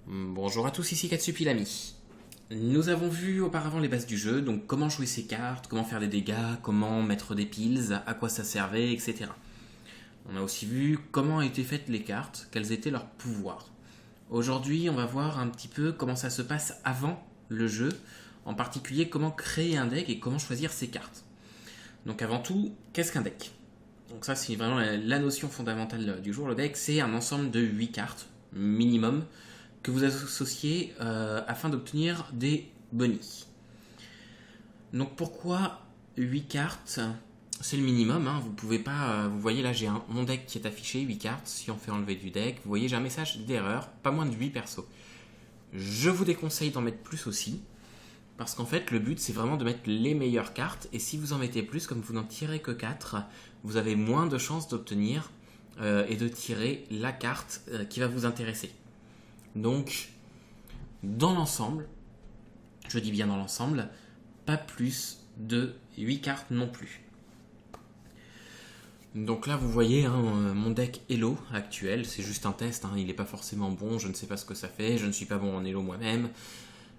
Bonjour à tous, ici Katsupilami. Nous avons vu auparavant les bases du jeu, donc comment jouer ses cartes, comment faire des dégâts, comment mettre des piles, à quoi ça servait, etc. On a aussi vu comment étaient faites les cartes, quels étaient leurs pouvoirs. Aujourd'hui, on va voir un petit peu comment ça se passe avant le jeu, en particulier comment créer un deck et comment choisir ses cartes. Donc avant tout, qu'est-ce qu'un deck? Donc ça c'est vraiment la notion fondamentale du jour. Le deck c'est un ensemble de 8 cartes minimum que vous associez afin d'obtenir des bonus. Donc pourquoi 8 cartes? C'est le minimum, hein. Vous pouvez pas. Vous voyez là, j'ai mon deck qui est affiché, 8 cartes. Si on fait enlever du deck, vous voyez, j'ai un message d'erreur, pas moins de 8 persos. Je vous déconseille d'en mettre plus aussi, parce qu'en fait, le but c'est vraiment de mettre les meilleures cartes. Et si vous en mettez plus, comme vous n'en tirez que 4, vous avez moins de chances d'obtenir et de tirer la carte qui va vous intéresser. Donc, dans l'ensemble, je dis bien dans l'ensemble, pas plus de 8 cartes non plus. Donc là, vous voyez, hein, mon deck Elo actuel, c'est juste un test, hein, il n'est pas forcément bon, je ne sais pas ce que ça fait, je ne suis pas bon en Elo moi-même,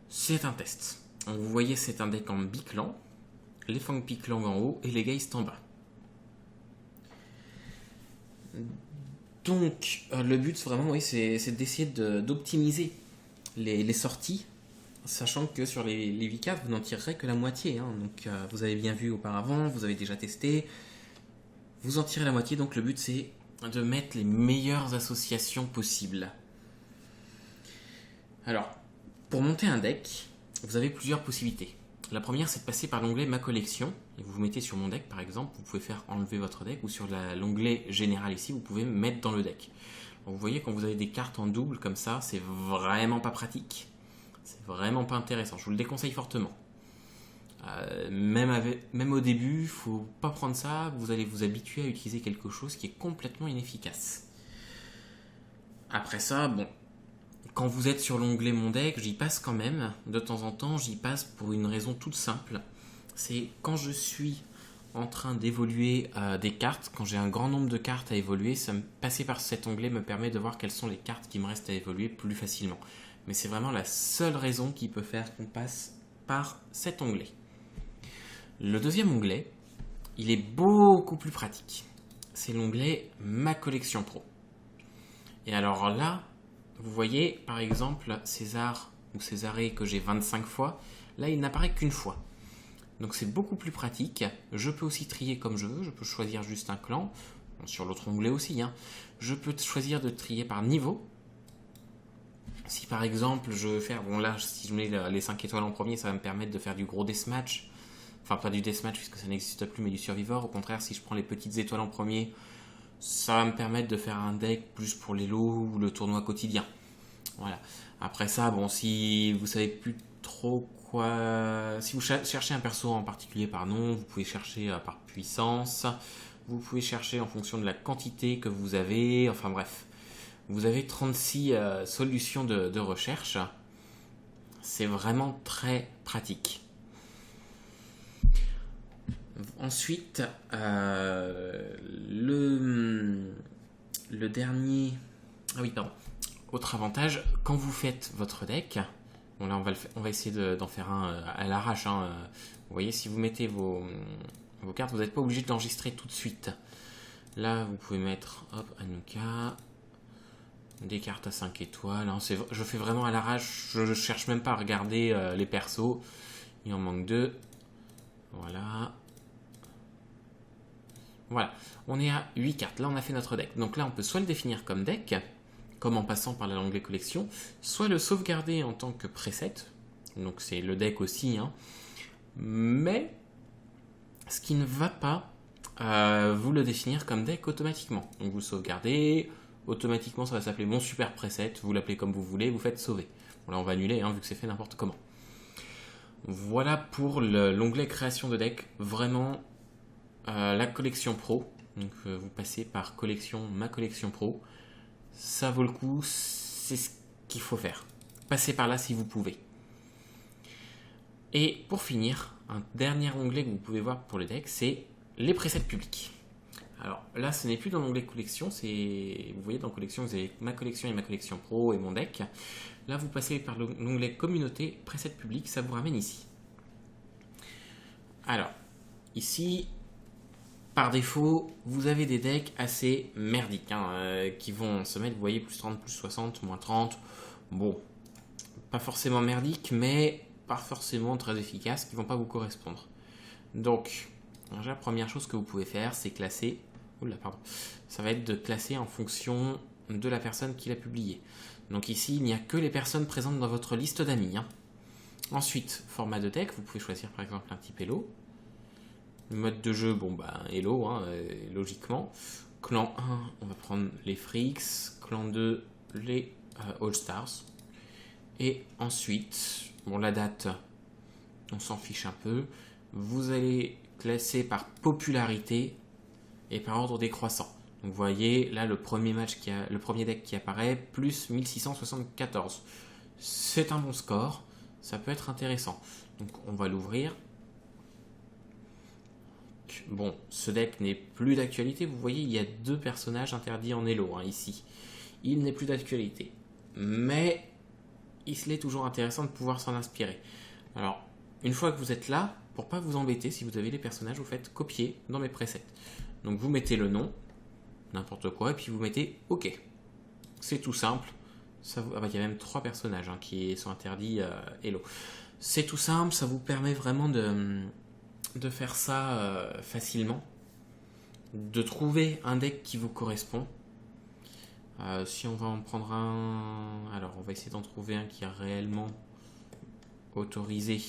c'est un test. Donc vous voyez, c'est un deck en biclan, les Fang Piclang en haut et les Geist en bas. Donc, le but vraiment, oui, c'est d'essayer d'optimiser les sorties, sachant que sur les 8 cartes, vous n'en tirerez que la moitié. Hein. Donc, vous avez bien vu auparavant, vous avez déjà testé, vous en tirez la moitié. Donc, le but, c'est de mettre les meilleures associations possibles. Alors, pour monter un deck, vous avez plusieurs possibilités. La première, c'est de passer par l'onglet Ma collection. Et vous vous mettez sur mon deck, par exemple. Vous pouvez faire enlever votre deck. Ou sur l'onglet Général ici, vous pouvez mettre dans le deck. Donc, vous voyez, quand vous avez des cartes en double comme ça, c'est vraiment pas pratique. C'est vraiment pas intéressant. Je vous le déconseille fortement. Même au début, il ne faut pas prendre ça. Vous allez vous habituer à utiliser quelque chose qui est complètement inefficace. Après ça, bon, quand vous êtes sur l'onglet Mon deck, j'y passe quand même. De temps en temps, j'y passe pour une raison toute simple. C'est quand je suis en train d'évoluer des cartes, quand j'ai un grand nombre de cartes à évoluer, passer par cet onglet me permet de voir quelles sont les cartes qui me restent à évoluer plus facilement. Mais c'est vraiment la seule raison qui peut faire qu'on passe par cet onglet. Le deuxième onglet, il est beaucoup plus pratique. C'est l'onglet Ma collection pro. Et alors là, vous voyez, par exemple, César ou Césarée que j'ai 25 fois, là, il n'apparaît qu'une fois. Donc c'est beaucoup plus pratique. Je peux aussi trier comme je veux. Je peux choisir juste un clan. Bon, sur l'autre onglet aussi. Hein. Je peux choisir de trier par niveau. Si par exemple, je veux faire... Bon là, si je mets les 5 étoiles en premier, ça va me permettre de faire du gros deathmatch. Enfin, pas du deathmatch puisque ça n'existe plus, mais du survivor. Au contraire, si je prends les petites étoiles en premier, ça va me permettre de faire un deck plus pour les lots ou le tournoi quotidien. Voilà. Après ça, bon, si vous savez plus trop quoi... Si vous cherchez un perso en particulier par nom, vous pouvez chercher par puissance. Vous pouvez chercher en fonction de la quantité que vous avez. Enfin bref. Vous avez 36 solutions de recherche. C'est vraiment très pratique. Ensuite, le dernier... Ah oui, pardon. Autre avantage, quand vous faites votre deck, bon là on va essayer d'en faire un à l'arrache. Hein. Vous voyez, si vous mettez vos cartes, vous n'êtes pas obligé d'enregistrer tout de suite. Là, vous pouvez mettre, hop, Anuka, des cartes à 5 étoiles. Hein. Je fais vraiment à l'arrache, je ne cherche même pas à regarder les persos. Il en manque 2. Voilà. Voilà, on est à 8 cartes. Là, on a fait notre deck. Donc là, on peut soit le définir comme deck, comme en passant par l'onglet collection, soit le sauvegarder en tant que preset. Donc c'est le deck aussi. Hein. Mais ce qui ne va pas, vous le définir comme deck automatiquement. Donc vous le sauvegardez, automatiquement ça va s'appeler mon super preset, vous l'appelez comme vous voulez, vous faites sauver. Bon là on va annuler hein, vu que c'est fait n'importe comment. Voilà pour l'onglet création de deck. Vraiment la collection pro. Donc vous passez par collection, Ma collection pro. Ça vaut le coup, c'est ce qu'il faut faire. Passez par là si vous pouvez. Et pour finir, un dernier onglet que vous pouvez voir pour le deck, c'est les presets publics. Alors là, ce n'est plus dans l'onglet collection, vous voyez dans collection, vous avez ma collection et ma collection pro et mon deck. Là, vous passez par l'onglet communauté, preset public, ça vous ramène ici. Alors, ici, par défaut, vous avez des decks assez merdiques qui vont se mettre, vous voyez, plus 30, plus 60, moins 30. Bon, pas forcément merdiques, mais pas forcément très efficaces, qui vont pas vous correspondre. Donc, déjà, la première chose que vous pouvez faire, c'est classer. Oula, pardon. Ça va être de classer en fonction de la personne qui l'a publié. Donc ici, il n'y a que les personnes présentes dans votre liste d'amis. Ensuite, format de deck, vous pouvez choisir par exemple un type Hello. Mode de jeu, bon bah Hello, logiquement. Clan 1, on va prendre les Freaks. Clan 2, les All Stars. Et ensuite, bon la date, on s'en fiche un peu. Vous allez classer par popularité et par ordre décroissant. Donc vous voyez là le premier deck qui apparaît, plus 1674. C'est un bon score, ça peut être intéressant. Donc on va l'ouvrir. Bon, ce deck n'est plus d'actualité. Vous voyez, il y a 2 personnages interdits en Elo ici. Il n'est plus d'actualité. Mais il est toujours intéressant de pouvoir s'en inspirer. Alors, une fois que vous êtes là, pour pas vous embêter, si vous avez les personnages, vous faites copier dans mes presets. Donc vous mettez le nom, n'importe quoi, et puis vous mettez OK. C'est tout simple. Il y a même 3 personnages qui sont interdits Hello. C'est tout simple, ça vous permet vraiment de faire ça facilement, de trouver un deck qui vous correspond. Si on va en prendre un... Alors, on va essayer d'en trouver un qui est réellement autorisé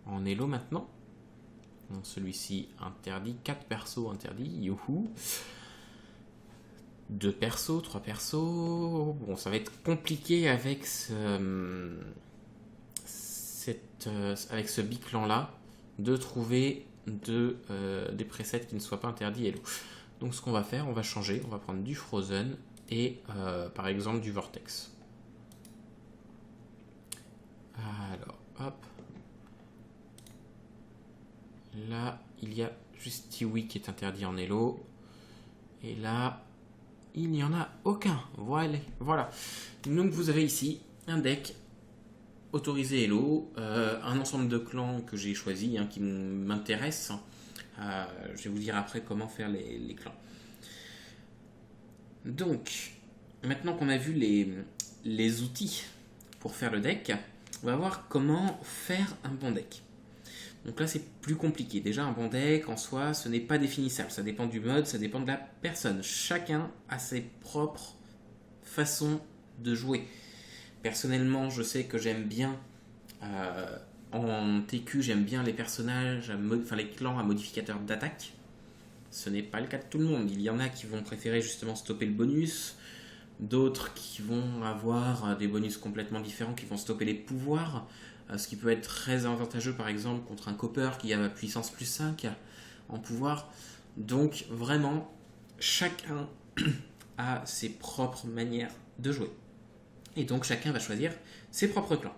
en Elo maintenant. Donc, celui-ci interdit, 4 persos interdits, youhou. 2 persos, 3 persos. Bon, ça va être compliqué avec avec ce biclan là de trouver des presets qui ne soient pas interdits Elo. Donc ce qu'on va faire, on va changer, on va prendre du Frozen et par exemple du Vortex. Alors, hop. Là, il y a juste Tiwi qui est interdit en Elo. Et là, il n'y en a aucun. Voilà. Donc vous avez ici un deck autorisé Elo, un ensemble de clans que j'ai choisi qui m'intéresse. Je vais vous dire après comment faire les clans. Donc, maintenant qu'on a vu les outils pour faire le deck, on va voir comment faire un bon deck. Donc là, c'est plus compliqué. Déjà, un bon deck, en soi, ce n'est pas définissable. Ça dépend du mode, ça dépend de la personne. Chacun a ses propres façons de jouer. Personnellement, je sais que j'aime bien... en TQ, j'aime bien les personnages, les clans à modificateur d'attaque. Ce n'est pas le cas de tout le monde. Il y en a qui vont préférer justement stopper le bonus, d'autres qui vont avoir des bonus complètement différents, qui vont stopper les pouvoirs, ce qui peut être très avantageux par exemple contre un Copper qui a puissance plus 5 en pouvoir. Donc vraiment, chacun a ses propres manières de jouer. Et donc chacun va choisir ses propres clans.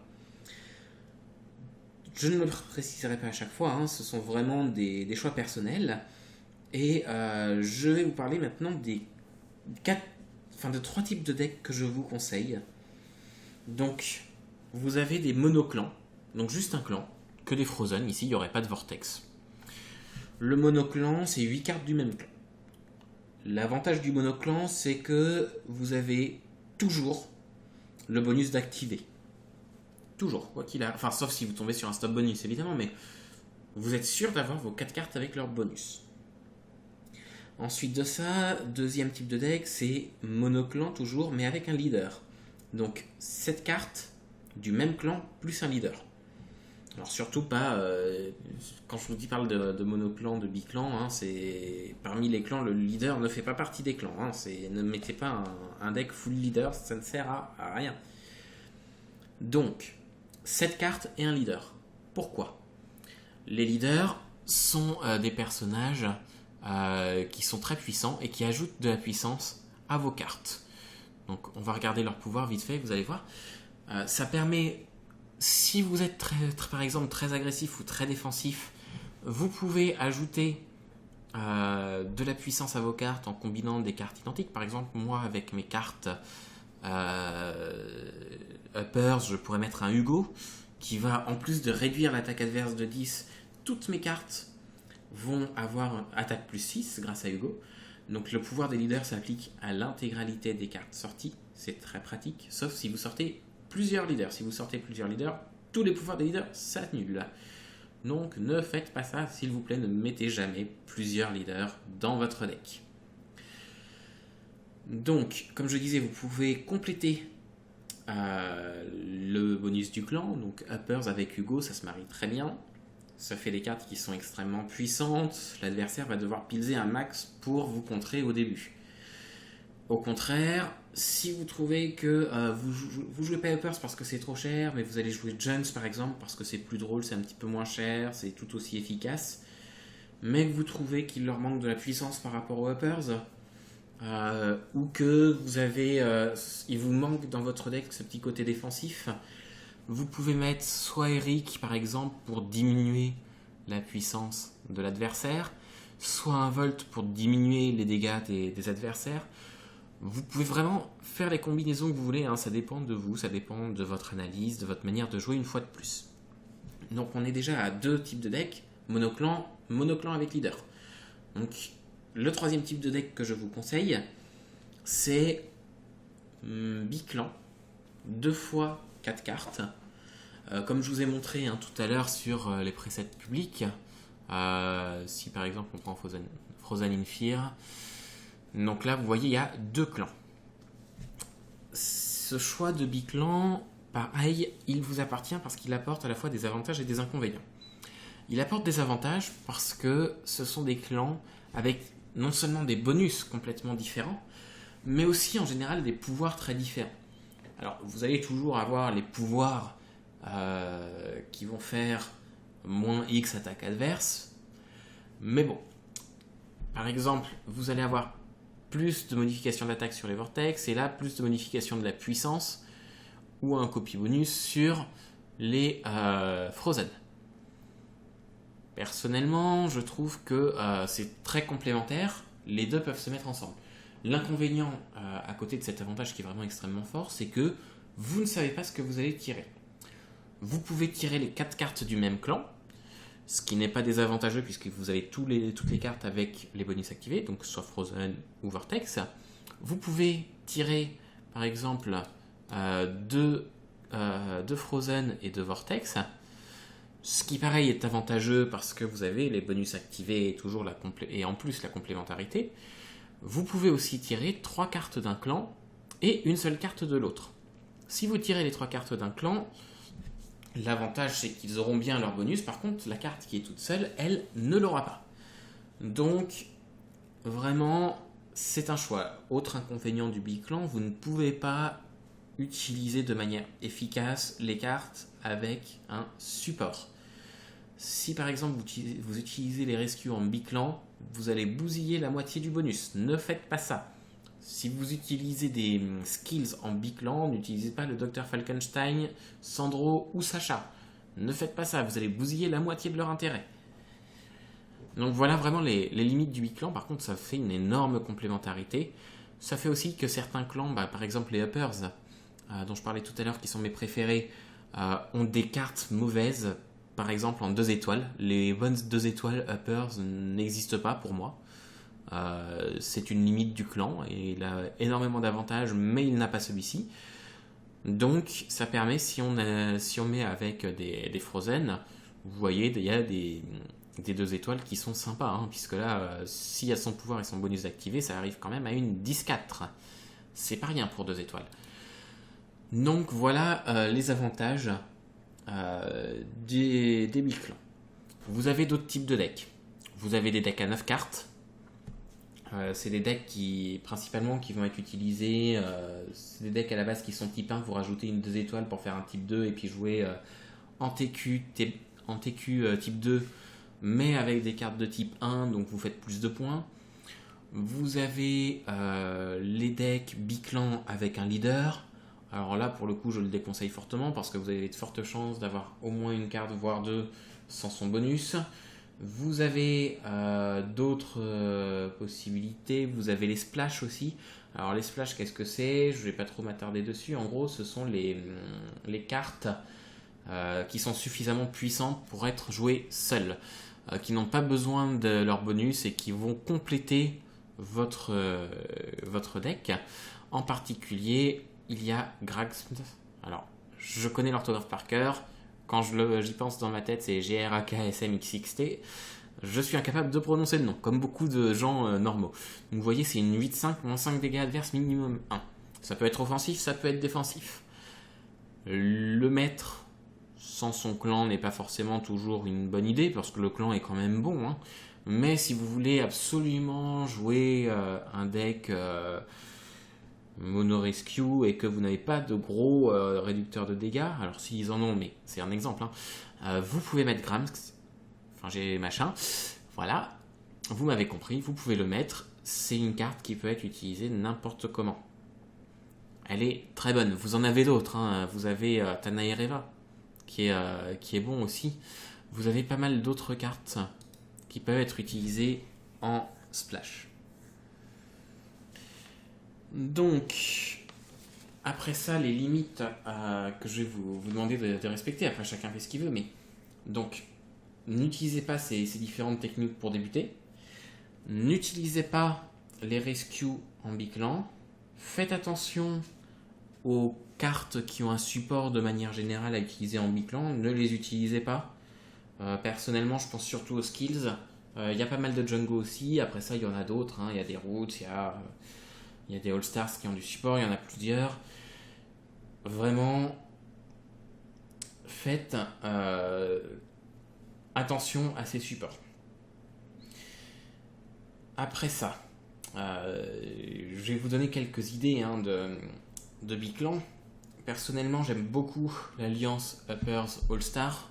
Je ne le préciserai pas à chaque fois, ce sont vraiment des choix personnels. Et je vais vous parler maintenant de 3 types de decks que je vous conseille. Donc, vous avez des monoclans, donc juste un clan, que des Frozen. Ici, il n'y aurait pas de Vortex. Le monoclan, c'est 8 cartes du même clan. L'avantage du monoclan, c'est que vous avez toujours le bonus d'activer. Toujours, quoi qu'il arrive. Enfin, sauf si vous tombez sur un stop bonus, évidemment, mais vous êtes sûr d'avoir vos 4 cartes avec leur bonus. Ensuite de ça, deuxième type de deck, c'est monoclan toujours, mais avec un leader. Donc, 7 cartes du même clan, plus un leader. Alors, surtout pas... quand je vous parle de monoclan, de biclan, c'est parmi les clans, le leader ne fait pas partie des clans. Ne mettez pas un deck full leader, ça ne sert à rien. Donc... 7 cartes et un leader. Pourquoi ? Les leaders sont des personnages qui sont très puissants et qui ajoutent de la puissance à vos cartes. Donc on va regarder leur pouvoir vite fait, vous allez voir. Ça permet, si vous êtes par exemple très agressif ou très défensif, vous pouvez ajouter de la puissance à vos cartes en combinant des cartes identiques. Par exemple, moi avec mes cartes Uppers, je pourrais mettre un Hugo qui va, en plus de réduire l'attaque adverse de 10, toutes mes cartes vont avoir un attaque plus 6 grâce à Hugo. Donc le pouvoir des leaders s'applique à l'intégralité des cartes sorties, c'est très pratique, sauf si vous sortez plusieurs leaders. Si vous sortez plusieurs leaders, tous les pouvoirs des leaders s'annulent. Donc ne faites pas ça, s'il vous plaît, ne mettez jamais plusieurs leaders dans votre deck. Donc, comme je disais, vous pouvez compléter le bonus du clan. Donc Uppers avec Hugo, ça se marie très bien. Ça fait des cartes qui sont extrêmement puissantes. L'adversaire va devoir piler un max pour vous contrer au début. Au contraire, si vous trouvez que vous jouez pas Uppers parce que c'est trop cher, mais vous allez jouer Jones par exemple parce que c'est plus drôle, c'est un petit peu moins cher, c'est tout aussi efficace, mais que vous trouvez qu'il leur manque de la puissance par rapport aux Uppers, ou que il vous manque dans votre deck ce petit côté défensif, vous pouvez mettre soit Eric par exemple pour diminuer la puissance de l'adversaire, soit un Volt pour diminuer les dégâts des adversaires. Vous pouvez vraiment faire les combinaisons que vous voulez, hein, ça dépend de vous, ça dépend de votre analyse, de votre manière de jouer une fois de plus. Donc on est déjà à 2 types de decks, monoclan avec leader. Donc le troisième type de deck que je vous conseille, c'est biclan, 2 fois 4 cartes. Comme je vous ai montré tout à l'heure sur les presets publics, si par exemple on prend Frozen in Fear, donc là vous voyez il y a 2 clans. Ce choix de biclan, pareil, il vous appartient parce qu'il apporte à la fois des avantages et des inconvénients. Il apporte des avantages parce que ce sont des clans avec non seulement des bonus complètement différents, mais aussi en général des pouvoirs très différents. Alors vous allez toujours avoir les pouvoirs qui vont faire moins X attaque adverse, mais bon, par exemple, vous allez avoir plus de modifications d'attaque sur les vortex, et là, plus de modifications de la puissance, ou un copie bonus sur les Frozen. Personnellement, je trouve que c'est très complémentaire, les deux peuvent se mettre ensemble. L'inconvénient à côté de cet avantage qui est vraiment extrêmement fort, c'est que vous ne savez pas ce que vous allez tirer. Vous pouvez tirer les 4 cartes du même clan, ce qui n'est pas désavantageux puisque vous avez toutes les cartes avec les bonus activés, donc soit Frozen ou Vortex. Vous pouvez tirer par exemple 2 Frozen et 2 Vortex, ce qui pareil est avantageux parce que vous avez les bonus activés et en plus la complémentarité. Vous pouvez aussi tirer 3 cartes d'un clan et une seule carte de l'autre. Si vous tirez les 3 cartes d'un clan, l'avantage c'est qu'ils auront bien leur bonus, par contre la carte qui est toute seule, elle ne l'aura pas. Donc vraiment c'est un choix. Autre inconvénient du biclan, vous ne pouvez pas utiliser de manière efficace les cartes avec un support. Si par exemple vous utilisez les rescues en biclan, vous allez bousiller la moitié du bonus. Ne faites pas ça. Si vous utilisez des skills en biclan, n'utilisez pas le Dr Falkenstein, Sandro ou Sacha. Ne faites pas ça, vous allez bousiller la moitié de leur intérêt. Donc voilà vraiment les limites du biclan. Par contre, ça fait une énorme complémentarité. Ça fait aussi que certains clans, par exemple les Uppers, dont je parlais tout à l'heure, qui sont mes préférés, ont des cartes mauvaises. Par exemple en 2 étoiles. Les bonnes 2 étoiles Uppers n'existent pas pour moi. C'est une limite du clan et il a énormément d'avantages, mais il n'a pas celui-ci. Donc ça permet, si on met avec des Frozen, vous voyez, il y a des 2 étoiles qui sont sympas, puisque là, s'il y a son pouvoir et son bonus activé, ça arrive quand même à une 10-4. C'est pas rien pour 2 étoiles. Donc voilà les avantages des biclans. Vous avez d'autres types de decks. Vous avez des decks à 9 cartes. C'est des decks qui vont être utilisés. C'est des decks à la base qui sont type 1. Vous rajoutez une 2 étoiles pour faire un type 2 et puis jouer en TQ type 2, mais avec des cartes de type 1, donc vous faites plus de points. Vous avez les decks biclan avec un leader. Alors là, pour le coup, je le déconseille fortement parce que vous avez de fortes chances d'avoir au moins une carte, voire 2, sans son bonus. Vous avez d'autres possibilités. Vous avez les splash aussi. Alors les splash, qu'est-ce que c'est? Je ne vais pas trop m'attarder dessus. En gros, ce sont les cartes qui sont suffisamment puissantes pour être jouées seules, qui n'ont pas besoin de leur bonus et qui vont compléter votre deck. En particulier, il y a Gragsmith. Alors, je connais l'orthographe par cœur. Quand j'y pense dans ma tête, c'est GRAKSMXXT. Je suis incapable de prononcer le nom, comme beaucoup de gens normaux. Donc vous voyez, c'est une 8-5, moins 5 dégâts adverses minimum 1. Ça peut être offensif, ça peut être défensif. Le mettre sans son clan n'est pas forcément toujours une bonne idée, parce que le clan est quand même bon. Hein. Mais si vous voulez absolument jouer un deck mono rescue et que vous n'avez pas de gros réducteurs de dégâts, alors s'ils en ont, mais c'est un exemple, hein, vous pouvez mettre Grams, enfin j'ai machin, voilà, vous m'avez compris, vous pouvez le mettre, c'est une carte qui peut être utilisée n'importe comment. Elle est très bonne, vous en avez d'autres, hein. Vous avez Tanaereva qui est bon aussi, vous avez pas mal d'autres cartes qui peuvent être utilisées en splash. Donc, après ça, les limites que je vais vous demander de respecter, après chacun fait ce qu'il veut, mais donc, n'utilisez pas ces différentes techniques pour débuter, n'utilisez pas les rescues en biclan, faites attention aux cartes qui ont un support de manière générale à utiliser en biclan, ne les utilisez pas. Personnellement, je pense surtout aux skills. Il y a pas mal de Django aussi, après ça, il y en a d'autres, hein. Il y a des Roots, il y a des All-Stars qui ont du support, il y en a plusieurs. Vraiment, faites attention à ces supports. Après ça, je vais vous donner quelques idées de biclan. Personnellement, j'aime beaucoup l'alliance Uppers All-Star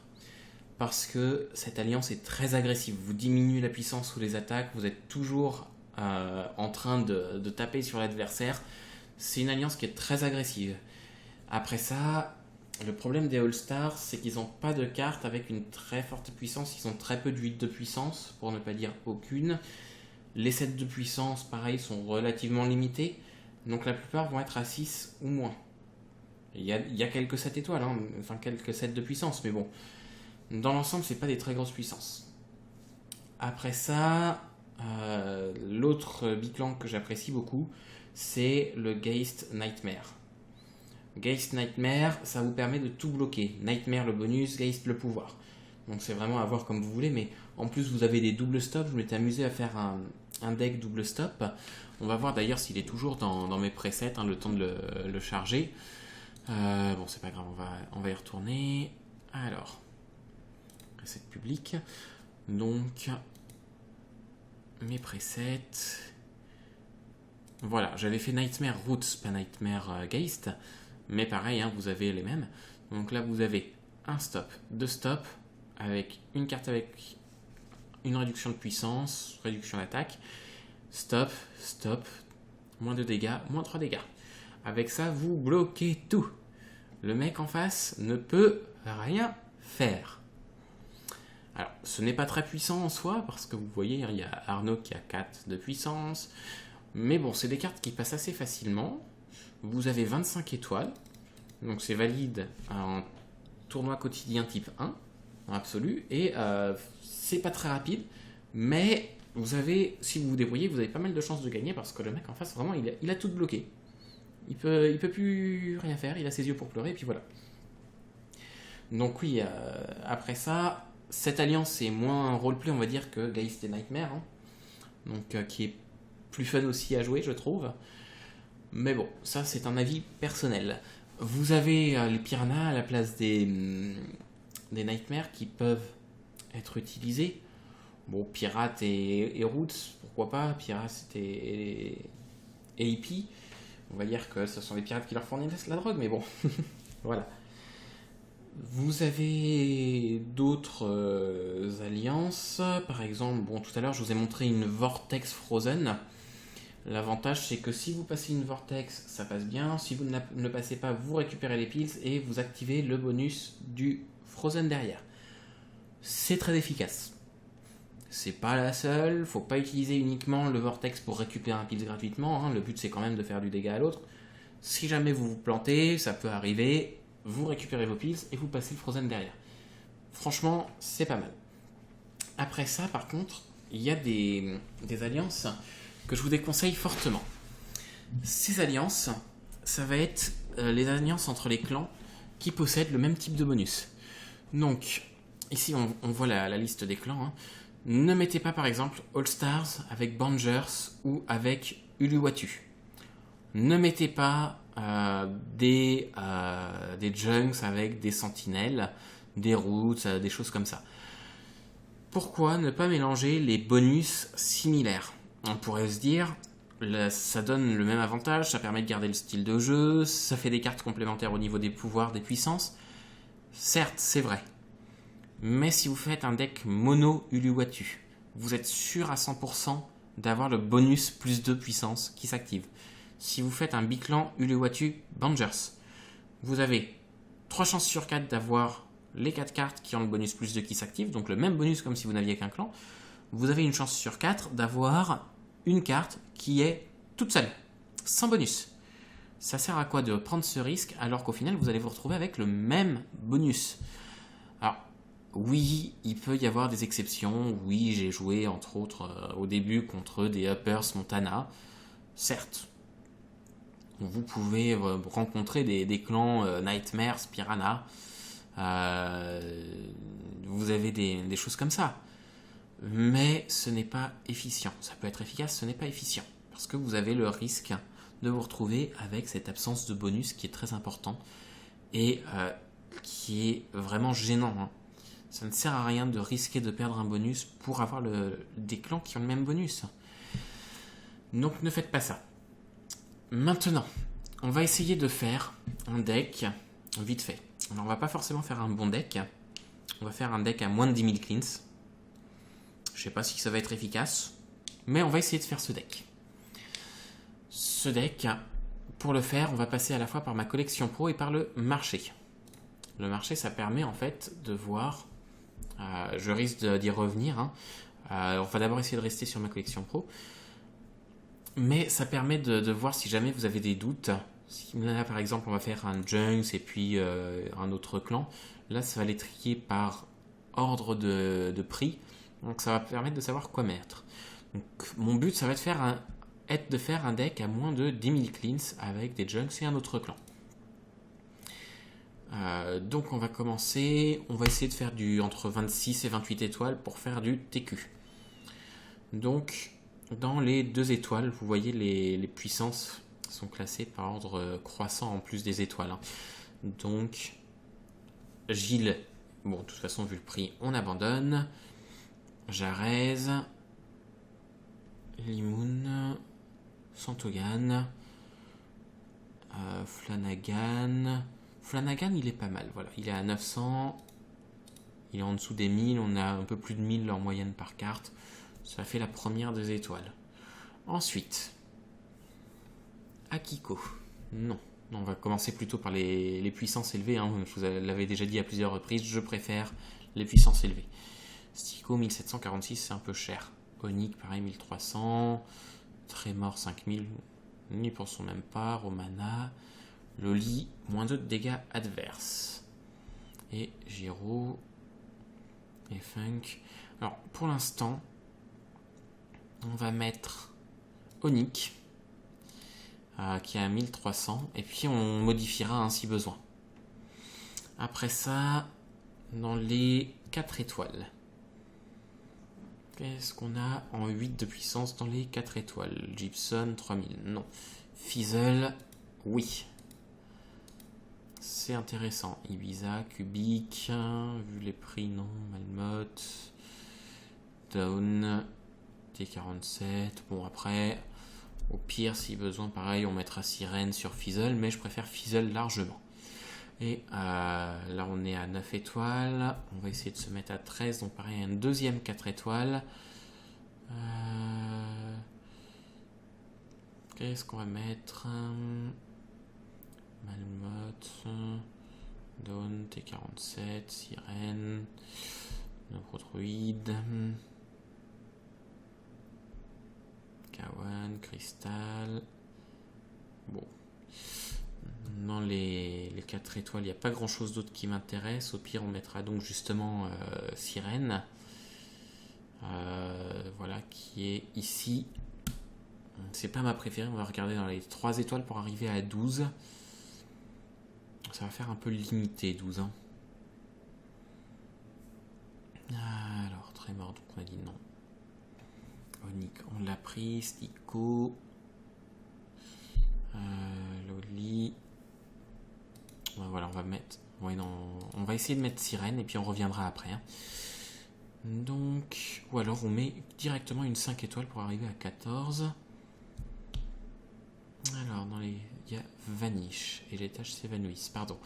parce que cette alliance est très agressive. Vous diminuez la puissance sous les attaques, vous êtes toujours en train de taper sur l'adversaire. C'est une alliance qui est très agressive. Après ça, le problème des All-Stars, c'est qu'ils n'ont pas de cartes avec une très forte puissance. Ils ont très peu de 8 de puissance, pour ne pas dire aucune. Les 7 de puissance, pareil, sont relativement limités. Donc la plupart vont être à 6 ou moins. Il y a quelques 7 étoiles, hein, enfin quelques 7 de puissance, mais bon. Dans l'ensemble, c'est pas des très grosses puissances. Après ça, l'autre biclan que j'apprécie beaucoup, c'est le Geist Nightmare. Geist Nightmare, ça vous permet de tout bloquer. Nightmare le bonus, Geist le pouvoir. Donc c'est vraiment à voir comme vous voulez, mais en plus vous avez des double stops. Je m'étais amusé à faire un deck double stop. On va voir d'ailleurs s'il est toujours dans mes presets, le temps de le charger. Bon, c'est pas grave, on va y retourner. Alors, preset public. Donc, mes presets. Voilà, j'avais fait Nightmare Roots, pas Nightmare Geist. Mais pareil, vous avez les mêmes. Donc là, vous avez un stop, deux stops, avec une carte avec une réduction de puissance, réduction d'attaque. Stop, stop, moins 2 dégâts, moins 3 dégâts. Avec ça, vous bloquez tout. Le mec en face ne peut rien faire. Alors, ce n'est pas très puissant en soi, parce que vous voyez, il y a Arnaud qui a 4 de puissance. Mais bon, c'est des cartes qui passent assez facilement. Vous avez 25 étoiles. Donc c'est valide en tournoi quotidien type 1, en absolu. Et c'est pas très rapide. Mais vous avez, si vous vous débrouillez, vous avez pas mal de chances de gagner, parce que le mec en face, vraiment, il a tout bloqué. Il peut plus rien faire, il a ses yeux pour pleurer, et puis voilà. Donc oui, après ça, cette alliance est moins roleplay, on va dire, que Geist et Nightmare. Donc qui est plus fun aussi à jouer, je trouve. Mais bon, ça c'est un avis personnel. Vous avez les piranhas à la place des Nightmares qui peuvent être utilisés. Bon, Pirate et Roots, pourquoi pas. Pirate et hippie. On va dire que ce sont les pirates qui leur fournissent la drogue, mais bon, voilà. Vous avez d'autres alliances. Par exemple, bon, tout à l'heure, je vous ai montré une Vortex Frozen. L'avantage, c'est que si vous passez une Vortex, ça passe bien. Si vous ne le passez pas, vous récupérez les piles et vous activez le bonus du Frozen derrière. C'est très efficace. C'est pas la seule, faut pas utiliser uniquement le vortex pour récupérer un pills gratuitement, hein. Le but c'est quand même de faire du dégât à l'autre. Si jamais vous vous plantez, ça peut arriver, vous récupérez vos pills et vous passez le frozen derrière. Franchement, c'est pas mal. Après ça, par contre, il y a des alliances que je vous déconseille fortement. Ces alliances, ça va être les alliances entre les clans qui possèdent le même type de bonus. Donc, ici on voit la liste des clans, hein. Ne mettez pas par exemple All Stars avec Bangers ou avec Uluwatu. Ne mettez pas des Junks avec des Sentinelles, des Roots, des choses comme ça. Pourquoi ne pas mélanger les bonus similaires? On pourrait se dire, ça donne le même avantage, ça permet de garder le style de jeu, ça fait des cartes complémentaires au niveau des pouvoirs, des puissances. Certes, c'est vrai. Mais si vous faites un deck mono Uluwatu, vous êtes sûr à 100% d'avoir le bonus plus 2 puissance qui s'active. Si vous faites un biclan Uluwatu Bangers, vous avez 3 chances sur 4 d'avoir les 4 cartes qui ont le bonus plus 2 qui s'active, donc le même bonus comme si vous n'aviez qu'un clan. Vous avez une chance sur 4 d'avoir une carte qui est toute seule, sans bonus. Ça sert à quoi de prendre ce risque alors qu'au final vous allez vous retrouver avec le même bonus? Alors, oui, il peut y avoir des exceptions. Oui, j'ai joué entre autres au début contre des Uppers Montana. Certes, vous pouvez rencontrer des clans Nightmares, Piranha. Vous avez des choses comme ça. Mais ce n'est pas efficient. Ça peut être efficace, ce n'est pas efficient. Parce que vous avez le risque de vous retrouver avec cette absence de bonus qui est très important et qui est vraiment gênant, hein. Ça ne sert à rien de risquer de perdre un bonus pour avoir des clans qui ont le même bonus. Donc ne faites pas ça. Maintenant, on va essayer de faire un deck vite fait. Alors on va pas forcément faire un bon deck. On va faire un deck à moins de 10 000 cleans. Je sais pas si ça va être efficace, mais on va essayer de faire ce deck. Ce deck, pour le faire, on va passer à la fois par ma collection pro et par le marché. Le marché, ça permet en fait de voir... je risque d'y revenir, hein. On va d'abord essayer de rester sur ma collection pro. Mais ça permet de voir si jamais vous avez des doutes. Si là, par exemple, on va faire un Junks et puis un autre clan. Là, ça va les trier par ordre de prix. Donc, ça va permettre de savoir quoi mettre. Donc, mon but, ça va être de faire un deck à moins de 10 000 cleans avec des Junks et un autre clan. Donc on va commencer, on va essayer de faire entre 26 et 28 étoiles pour faire du TQ. Donc dans les 2 étoiles, vous voyez les puissances sont classées par ordre croissant en plus des étoiles, hein. Donc Gilles, bon de toute façon vu le prix on abandonne. Jarez, Limoun, Santogan, Flanagan... Flanagan, il est pas mal, voilà. Il est à 900, il est en dessous des 1000, on a un peu plus de 1000 en moyenne par carte. Ça fait la première 2 étoiles. Ensuite, Akiko. Non, on va commencer plutôt par les puissances élevées, hein. Je vous l'avais déjà dit à plusieurs reprises, je préfère les puissances élevées. Stico, 1746, c'est un peu cher. Onyx, pareil, 1300. Trémor, 5000, ni pour son même pas. Romana... Loli, moins 2 de dégâts adverses. Et Giro. Et Funk. Alors, pour l'instant, on va mettre Onyx, qui est à 1300. Et puis, on modifiera hein, si besoin. Après ça, dans les 4 étoiles. Qu'est-ce qu'on a en 8 de puissance dans les 4 étoiles? Gibson, 3000. Non. Fizzle, oui. C'est intéressant. Ibiza, Cubic, vu les prix, non. Malmotte, Down, T47. Bon, après, au pire, si besoin, pareil, on mettra Sirène sur Fizzle, mais je préfère Fizzle largement. Et là, on est à 9 étoiles. On va essayer de se mettre à 13, donc pareil, un deuxième 4 étoiles. Qu'est-ce qu'on va mettre? Malmotte, Dawn, T47, Sirène, Necrodruide. Kawan, Cristal. Bon. Dans les 4 étoiles, il n'y a pas grand chose d'autre qui m'intéresse. Au pire, on mettra donc justement Sirène. Voilà, qui est ici. C'est pas ma préférée. On va regarder dans les 3 étoiles pour arriver à 12. Ça va faire un peu limité, 12. Hein. Alors, Trémor, donc on a dit non. Onic, on l'a pris. Stico. Loli. Voilà, on va mettre. Ouais, non, on va essayer de mettre Sirène et puis on reviendra après. Hein. Donc, ou alors on met directement une 5 étoiles pour arriver à 14. Alors, il y a Vanish et les tâches s'évanouissent. Pardon.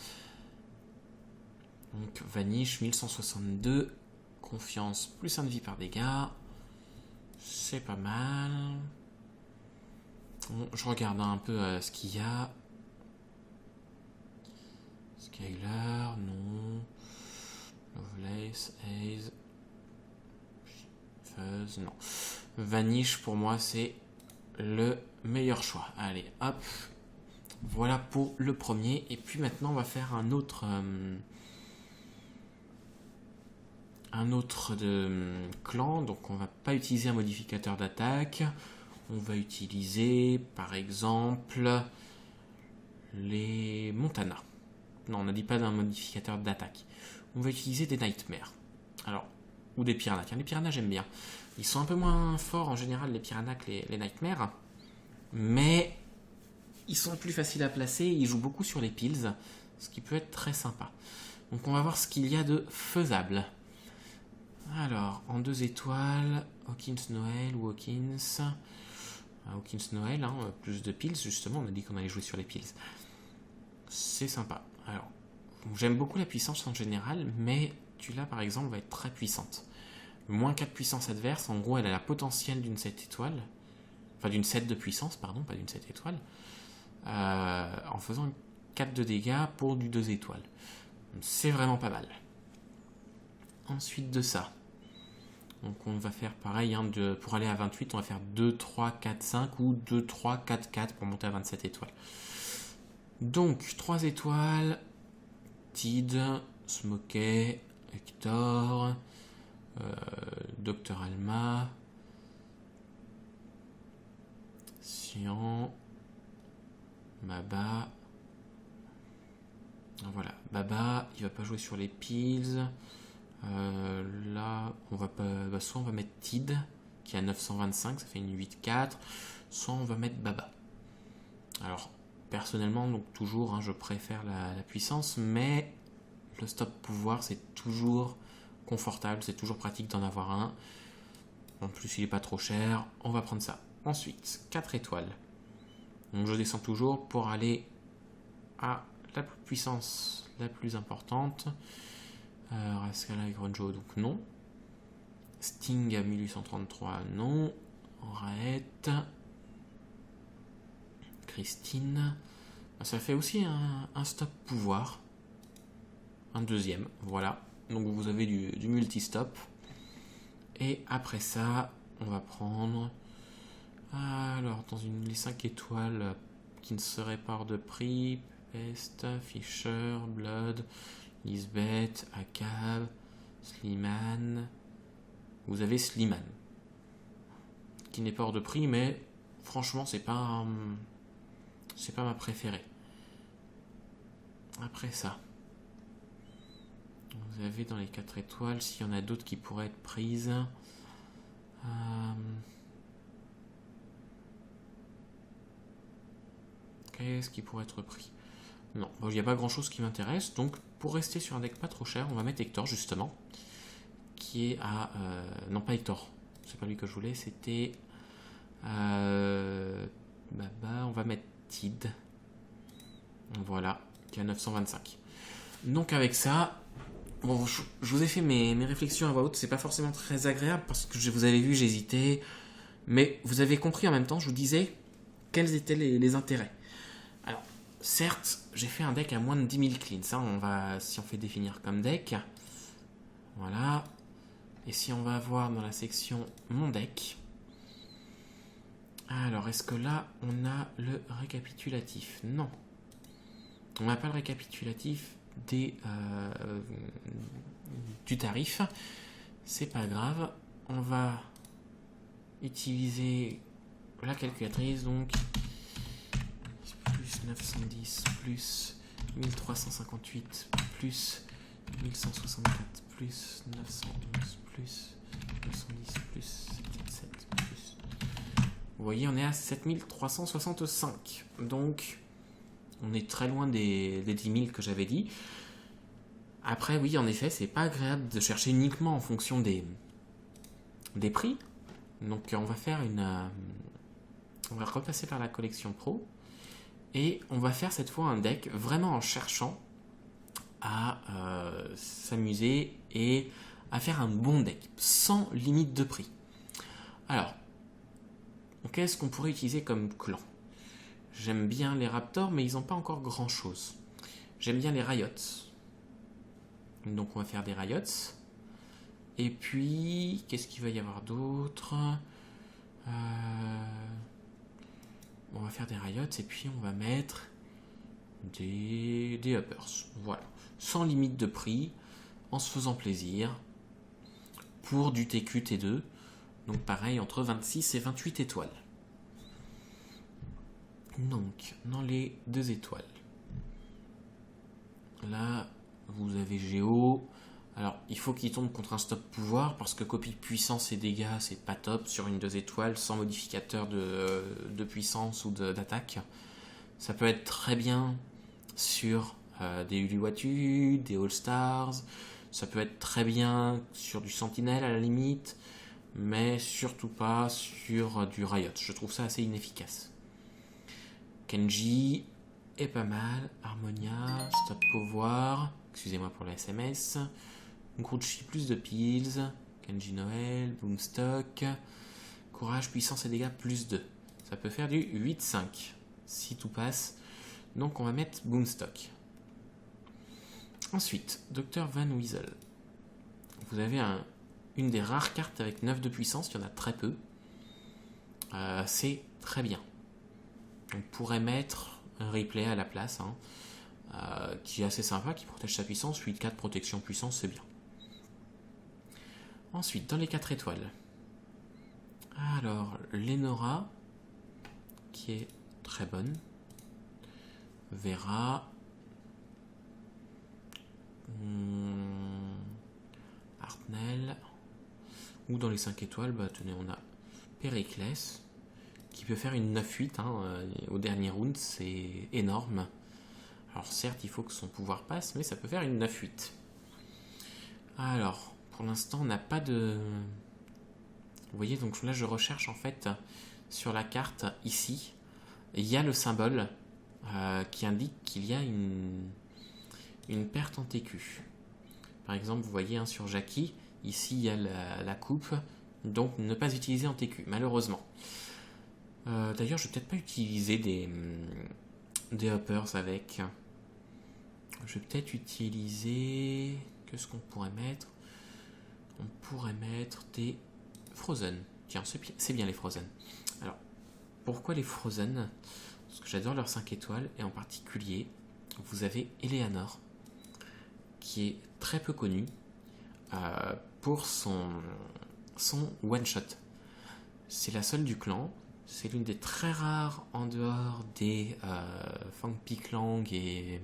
Donc, Vanish 1162. Confiance plus 1 de vie par dégâts. C'est pas mal. Bon, je regarde un peu ce qu'il y a. Skylar, non. Lovelace, Haze. Fuzz, non. Vanish, pour moi, c'est le meilleur choix. Allez, hop. Voilà pour le premier. Et puis maintenant, on va faire un autre clan. Donc, on va pas utiliser un modificateur d'attaque. On va utiliser, par exemple, les Montana. Non, on n'a dit pas d'un modificateur d'attaque. On va utiliser des Nightmares. Alors, ou des Piranhas. Les Piranhas, j'aime bien. Ils sont un peu moins forts en général, les Piranhas, que les Nightmares. Mais ils sont plus faciles à placer. Ils jouent beaucoup sur les Pills, ce qui peut être très sympa. Donc, on va voir ce qu'il y a de faisable. Alors, en 2 étoiles, Hawkins Noël ou Hawkins. Hawkins Noël, hein, plus de Pills, justement. On a dit qu'on allait jouer sur les Pills. C'est sympa. Alors, j'aime beaucoup la puissance en général, mais Tula, par exemple, va être très puissante. Moins 4 puissance adverse, en gros, elle a la potentielle d'une 7 étoiles. Enfin, d'une 7 de puissance, pardon, pas d'une 7 étoiles. En faisant 4 de dégâts pour du 2 étoiles. C'est vraiment pas mal. Ensuite de ça, donc on va faire pareil, hein, pour aller à 28, on va faire 2, 3, 4, 5 ou 2, 3, 4, 4 pour monter à 27 étoiles. Donc, 3 étoiles, Tid, Smokey, Hector, Dr Alma, Sian, Baba. Voilà, Baba, il va pas jouer sur les Pills. Là, on va pas, soit on va mettre Tid, qui est à 925, ça fait une 8-4, soit on va mettre Baba. Alors, personnellement, donc toujours, hein, je préfère la puissance, mais le stop pouvoir, c'est toujours confortable, c'est toujours pratique d'en avoir un. En plus, il n'est pas trop cher, on va prendre ça. Ensuite, 4 étoiles. Donc, je descends toujours pour aller à la puissance la plus importante. Rascala et Grunjo, donc non. Sting à 1833, non. Raet. Christine. Ça fait aussi un stop pouvoir. Un deuxième, voilà. Donc vous avez du multi-stop. Et après ça, on va prendre... Alors, dans les 5 étoiles qui ne seraient pas hors de prix, Pest, Fisher, Blood, Lisbeth, Akab, Slimane. Vous avez Slimane, qui n'est pas hors de prix, mais franchement, c'est pas ma préférée. Après ça, vous avez dans les 4 étoiles, s'il y en a d'autres qui pourraient être prises. Qu'est-ce qui pourrait être pris? Non, il n'y a pas grand chose qui m'intéresse. Donc, pour rester sur un deck pas trop cher, on va mettre Hector justement. Qui est à. Non, pas Hector. C'est pas lui que je voulais. C'était. On va mettre Tid. Voilà. Qui est à 925. Donc, avec ça. Bon, je vous ai fait mes réflexions à voix haute. C'est pas forcément très agréable parce que vous avez vu, j'hésitais. Mais vous avez compris en même temps, je vous disais quels étaient les intérêts. Alors, certes, j'ai fait un deck à moins de 10 000 cleans. Ça, si on fait définir comme deck. Voilà. Et si on va voir dans la section mon deck. Alors, est-ce que là, on a le récapitulatif? Non. On n'a pas le récapitulatif du tarif. C'est pas grave. On va utiliser la calculatrice, donc plus 910 plus 1358 plus 1164 plus 911 plus 910 plus 77 plus... Vous voyez, on est à 7365. Donc, on est très loin des 10 000 que j'avais dit. Après, oui, en effet, c'est pas agréable de chercher uniquement en fonction des prix. Donc, on va faire on va repasser par la collection Pro. Et on va faire cette fois un deck vraiment en cherchant à s'amuser et à faire un bon deck, sans limite de prix. Alors, qu'est-ce qu'on pourrait utiliser comme clan? J'aime bien les Raptors, mais ils n'ont pas encore grand-chose. J'aime bien les Riots. Donc on va faire des Riots. Et puis, qu'est-ce qu'il va y avoir d'autre? On va faire des Riots et puis on va mettre des Uppers. Voilà. Sans limite de prix, en se faisant plaisir, pour du TQ T2. Donc pareil, entre 26 et 28 étoiles. Donc, dans les 2 étoiles. Là, vous avez Géo. Alors, il faut qu'il tombe contre un stop pouvoir, parce que copie puissance et dégâts, c'est pas top sur une 2 étoiles, sans modificateur de puissance ou d'attaque. Ça peut être très bien sur des Uluwatu, des All-Stars. Ça peut être très bien sur du Sentinelle à la limite, mais surtout pas sur du Riot. Je trouve ça assez inefficace. Kenji est pas mal. Harmonia, Stop Pouvoir, excusez-moi pour la SMS. Grucci plus de Pills. Kenji Noël, Boomstock. Courage, puissance et dégâts plus 2. Ça peut faire du 8-5 si tout passe. Donc on va mettre Boomstock. Ensuite, Dr Van Weasel. Vous avez une des rares cartes avec 9 de puissance, il y en a très peu. C'est très bien. On pourrait mettre un replay à la place, qui est assez sympa, qui protège sa puissance. 8-4 protection puissance, c'est bien. Ensuite, dans les 4 étoiles. Alors, Lenora, qui est très bonne. Vera. Hartnell. Ou dans les 5 étoiles, bah tenez, on a Périclès, qui peut faire une 9-8 au dernier round, c'est énorme. Alors certes, il faut que son pouvoir passe, mais ça peut faire une 9-8. Alors, pour l'instant, on n'a pas de... Vous voyez, donc là, je recherche en fait sur la carte, ici, il y a le symbole qui indique qu'il y a une perte en TQ. Par exemple, vous voyez sur Jackie, ici, il y a la coupe, donc ne pas utiliser en TQ, malheureusement. D'ailleurs, je vais peut-être pas utiliser des uppers avec. Je vais peut-être utiliser... Qu'est-ce qu'on pourrait mettre? On pourrait mettre des Frozen. Tiens, c'est bien les Frozen. Alors, pourquoi les Frozen? Parce que j'adore leurs 5 étoiles, et en particulier, vous avez Eleanor, qui est très peu connue pour son one-shot. C'est la seule du clan. C'est l'une des très rares en dehors des Fang Piklang et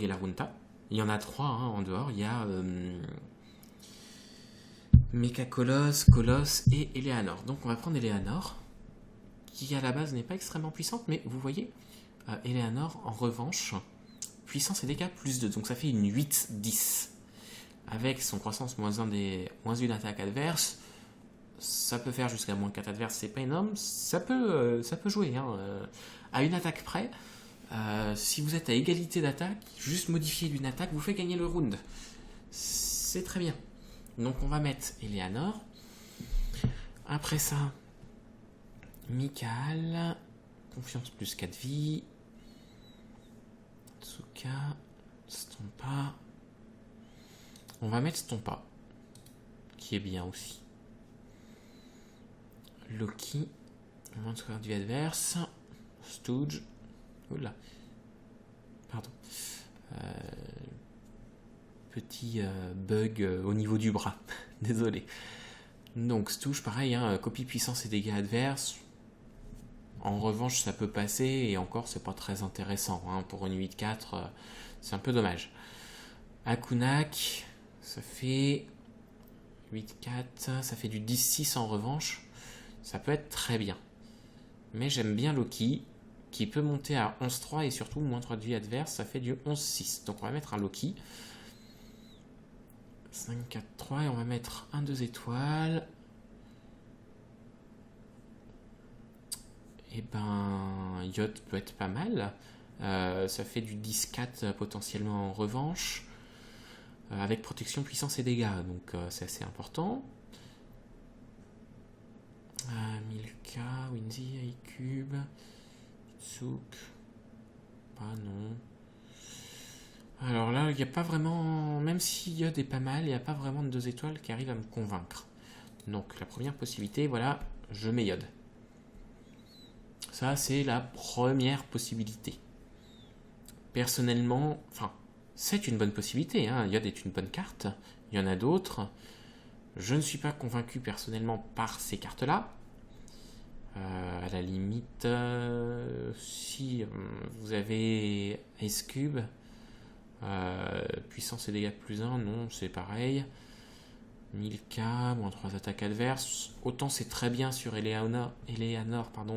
Larunta. Il y en a 3 en dehors. Il y a Mecha Coloss, Coloss et Eleanor. Donc on va prendre Eleanor, qui à la base n'est pas extrêmement puissante, mais vous voyez, Eleanor en revanche, puissance et dégâts plus 2. Donc ça fait une 8-10. Avec son croissance moins 1 attaque adverse, ça peut faire jusqu'à moins 4 adverse, c'est pas énorme, ça peut jouer. À une attaque près, si vous êtes à égalité d'attaque, juste modifier d'une attaque vous fait gagner le round. C'est très bien. Donc on va mettre Eleanor. Après ça, Michael, confiance plus 4 vies. Tsuka, Stompa. On va mettre Stompa, qui est bien aussi. Loki. Montre du adverse. Stooge. Oula. Pardon. Petit bug au niveau du bras. Désolé. Donc Stooge, pareil, hein, copie puissance et dégâts adverses. En revanche, ça peut passer, et encore, c'est pas très intéressant. Hein, pour une 8-4, c'est un peu dommage. Akunak, ça fait 8-4, ça fait du 10-6 en revanche. Ça peut être très bien. Mais j'aime bien Loki, qui peut monter à 11-3 et surtout moins 3 de vie adverse, ça fait du 11-6. Donc on va mettre un Loki. 5-4-3 et on va mettre un 2 étoiles. Et ben, Yod peut être pas mal. Ça fait du 10-4 potentiellement en revanche. Avec protection, puissance et dégâts. Donc c'est assez important. Milka, Winzy, iCube, Tsuk. Pas non. Alors là, il n'y a pas vraiment. Même si Yod est pas mal, il n'y a pas vraiment de 2 étoiles qui arrivent à me convaincre. Donc la première possibilité, voilà, je mets Yod. Ça, c'est la première possibilité. Personnellement, enfin, c'est une bonne possibilité. Hein. Yod est une bonne carte. Il y en a d'autres. Je ne suis pas convaincu personnellement par ces cartes-là. À la limite, si vous avez Ice Cube, puissance et dégâts plus 1, non, c'est pareil. 1000k, moins 3 attaques adverses. Autant c'est très bien sur Eleanor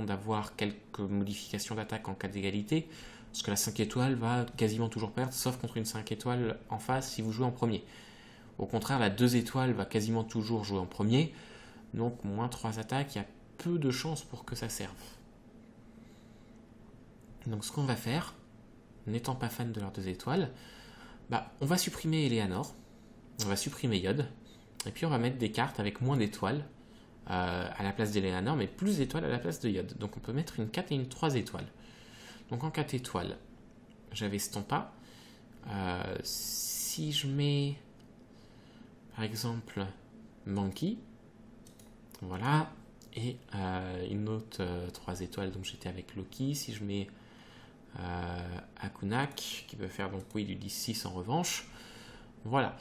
d'avoir quelques modifications d'attaque en cas d'égalité, parce que la 5 étoiles va quasiment toujours perdre, sauf contre une 5 étoiles en face si vous jouez en premier. Au contraire, la 2 étoiles va quasiment toujours jouer en premier, donc moins 3 attaques, il y a peu de chances pour que ça serve. Donc ce qu'on va faire, n'étant pas fan de leurs 2 étoiles, on va supprimer Eleanor, on va supprimer Yod, et puis on va mettre des cartes avec moins d'étoiles à la place d'Eleanor, mais plus d'étoiles à la place de Yod. Donc on peut mettre une 4 et une 3 étoiles. Donc en 4 étoiles, j'avais Stompa. Si je mets, par exemple, Monkey, voilà, et une autre 3 étoiles, donc j'étais avec Loki. Si je mets Akunak, qui peut faire donc oui du 10-6 en revanche, voilà.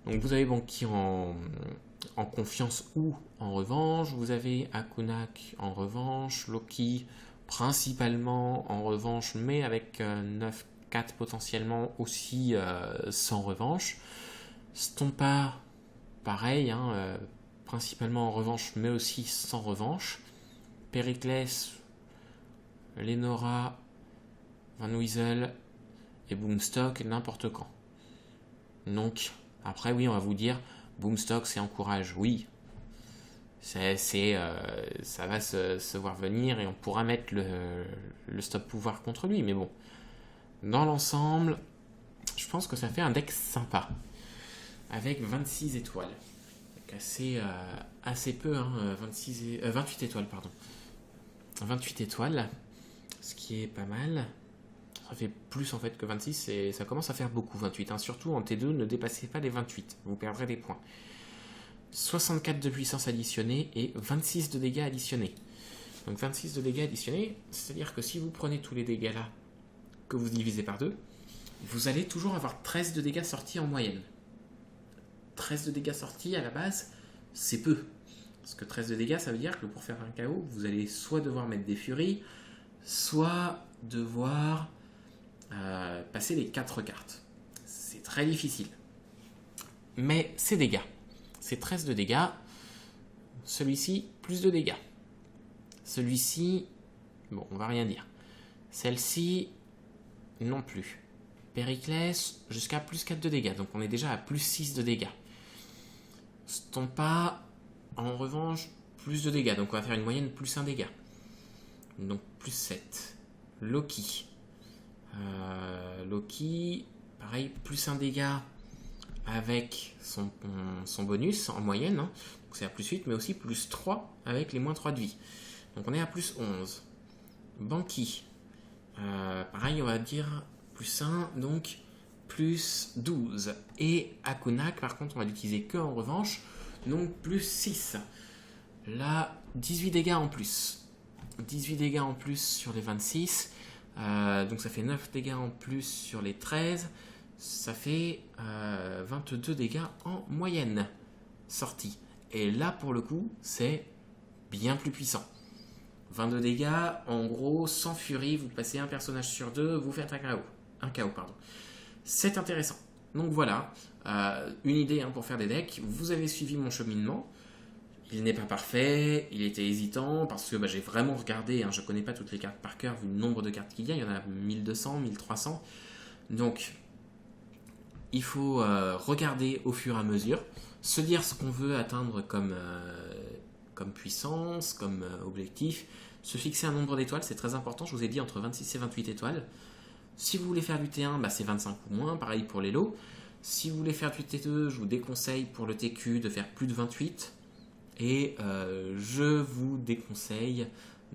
Donc vous avez Monkey en confiance ou en revanche, vous avez Akunak en revanche, Loki principalement en revanche, mais avec 9-4 potentiellement aussi sans revanche. Stompa, pareil, hein, principalement en revanche, mais aussi sans revanche. Periclès, Lenora, Van Weasel et Boomstock n'importe quand. Donc, après, oui, on va vous dire, Boomstock, c'est encourage. Oui, ça va se voir venir et on pourra mettre le stop pouvoir contre lui. Mais bon, dans l'ensemble, je pense que ça fait un deck sympa. Avec 26 étoiles. Donc assez peu, hein, 28 étoiles, pardon. 28 étoiles, ce qui est pas mal. Ça fait plus en fait que 26 et ça commence à faire beaucoup 28. Hein. Surtout en T2, ne dépassez pas les 28, vous perdrez des points. 64 de puissance additionnée et 26 de dégâts additionnés. Donc 26 de dégâts additionnés, c'est-à-dire que si vous prenez tous les dégâts là, que vous divisez par 2, vous allez toujours avoir 13 de dégâts sortis en moyenne. 13 de dégâts sortis à la base, c'est peu. Parce que 13 de dégâts, ça veut dire que pour faire un KO, vous allez soit devoir mettre des furies, soit devoir passer les 4 cartes. C'est très difficile. Mais c'est dégâts. C'est 13 de dégâts. Celui-ci, plus de dégâts. Celui-ci, bon, on va rien dire. Celle-ci, non plus. Périclès, jusqu'à plus 4 de dégâts. Donc on est déjà à plus 6 de dégâts. Stompa, en revanche, plus de dégâts. Donc on va faire une moyenne plus 1 dégât. Donc plus 7. Loki. Loki, pareil, plus 1 dégât avec son bonus en moyenne. Hein. Donc c'est à plus 8, mais aussi plus 3 avec les moins 3 de vie. Donc on est à plus 11. Banki. Pareil, on va dire plus 1, donc plus 12. Et Akunak, par contre, on va l'utiliser que en revanche, donc plus 6. Là, 18 dégâts en plus. 18 dégâts en plus sur les 26. Donc ça fait 9 dégâts en plus sur les 13. Ça fait 22 dégâts en moyenne sortie. Et là, pour le coup, c'est bien plus puissant. 22 dégâts, en gros, sans furie, vous passez un personnage sur deux, vous faites un KO. Un KO, pardon. C'est intéressant. Donc voilà, une idée pour faire des decks. Vous avez suivi mon cheminement. Il n'est pas parfait, il était hésitant, parce que j'ai vraiment regardé, je ne connais pas toutes les cartes par cœur, vu le nombre de cartes qu'il y a, il y en a 1200, 1300. Donc, il faut regarder au fur et à mesure, se dire ce qu'on veut atteindre comme puissance, comme objectif, se fixer un nombre d'étoiles, c'est très important, je vous ai dit entre 26 et 28 étoiles. Si vous voulez faire du T1, c'est 25 ou moins, pareil pour les lots. Si vous voulez faire du T2, je vous déconseille pour le TQ de faire plus de 28. Et je vous déconseille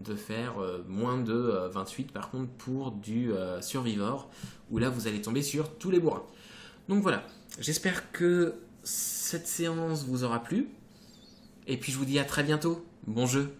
de faire moins de 28 par contre pour du Survivor, où là vous allez tomber sur tous les bourrins. Donc voilà, j'espère que cette séance vous aura plu. Et puis je vous dis à très bientôt. Bon jeu!